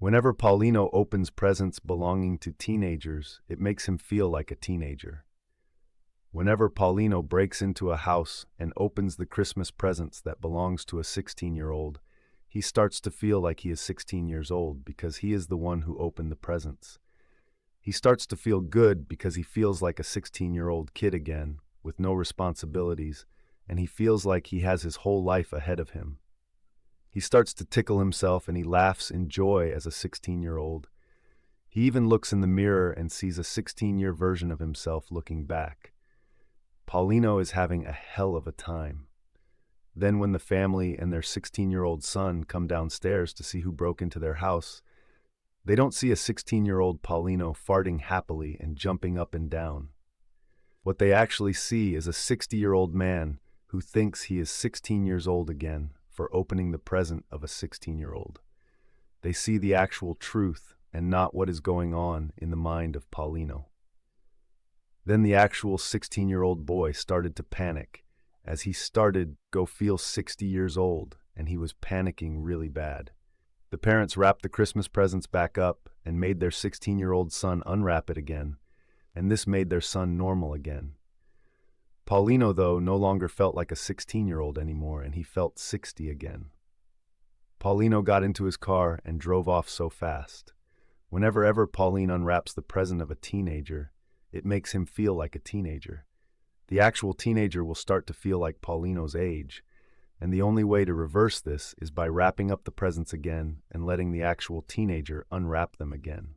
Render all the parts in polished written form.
Whenever Paulino opens presents belonging to teenagers, it makes him feel like a teenager. Whenever Paulino breaks into a house and opens the Christmas presents that belongs to a 16-year-old, he starts to feel like he is 16 years old because he is the one who opened the presents. He starts to feel good because he feels like a 16-year-old kid again, with no responsibilities, and he feels like he has his whole life ahead of him. He starts to tickle himself and he laughs in joy as a 16-year-old. He even looks in the mirror and sees a 16-year version of himself looking back. Paulino is having a hell of a time. Then when the family and their 16-year-old son come downstairs to see who broke into their house, they don't see a 16-year-old Paulino farting happily and jumping up and down. What they actually see is a 60-year-old man who thinks he is 16 years old again for opening the present of a 16-year-old. They see the actual truth and not what is going on in the mind of Paulino. Then the actual 16-year-old boy started to panic as he started go feel 60 years old, and he was panicking really bad. The parents wrapped the Christmas presents back up and made their 16-year-old son unwrap it again, and this made their son normal again. Paulino, though, no longer felt like a 16-year-old anymore, and he felt 60 again. Paulino got into his car and drove off so fast. Whenever Pauline unwraps the present of a teenager, it makes him feel like a teenager. The actual teenager will start to feel like Paulino's age, and the only way to reverse this is by wrapping up the presents again and letting the actual teenager unwrap them again.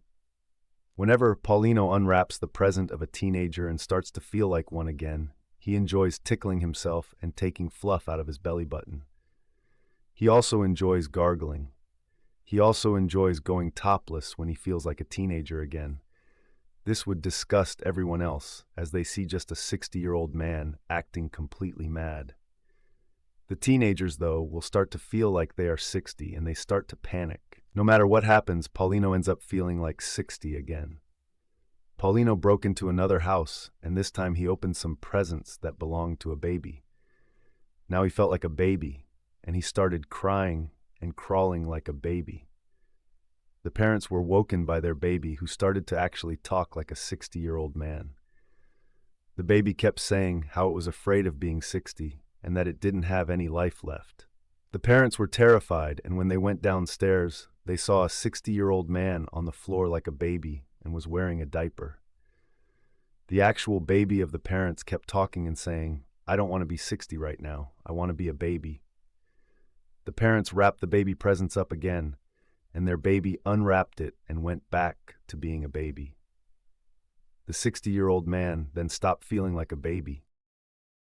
Whenever Paulino unwraps the present of a teenager and starts to feel like one again, he enjoys tickling himself and taking fluff out of his belly button. He also enjoys gargling. He also enjoys going topless when he feels like a teenager again. This would disgust everyone else, as they see just a 60-year-old man acting completely mad. The teenagers, though, will start to feel like they are 60, and they start to panic. No matter what happens, Paulino ends up feeling like 60 again. Paulino broke into another house, and this time he opened some presents that belonged to a baby. Now he felt like a baby, and he started crying and crawling like a baby. The parents were woken by their baby, who started to actually talk like a 60-year-old man. The baby kept saying how it was afraid of being 60 and that it didn't have any life left. The parents were terrified, and when they went downstairs, they saw a 60-year-old man on the floor like a baby and was wearing a diaper. The actual baby of the parents kept talking and saying, "I don't want to be 60 right now. I want to be a baby." The parents wrapped the baby presents up again, and their baby unwrapped it and went back to being a baby. The 60-year-old man then stopped feeling like a baby.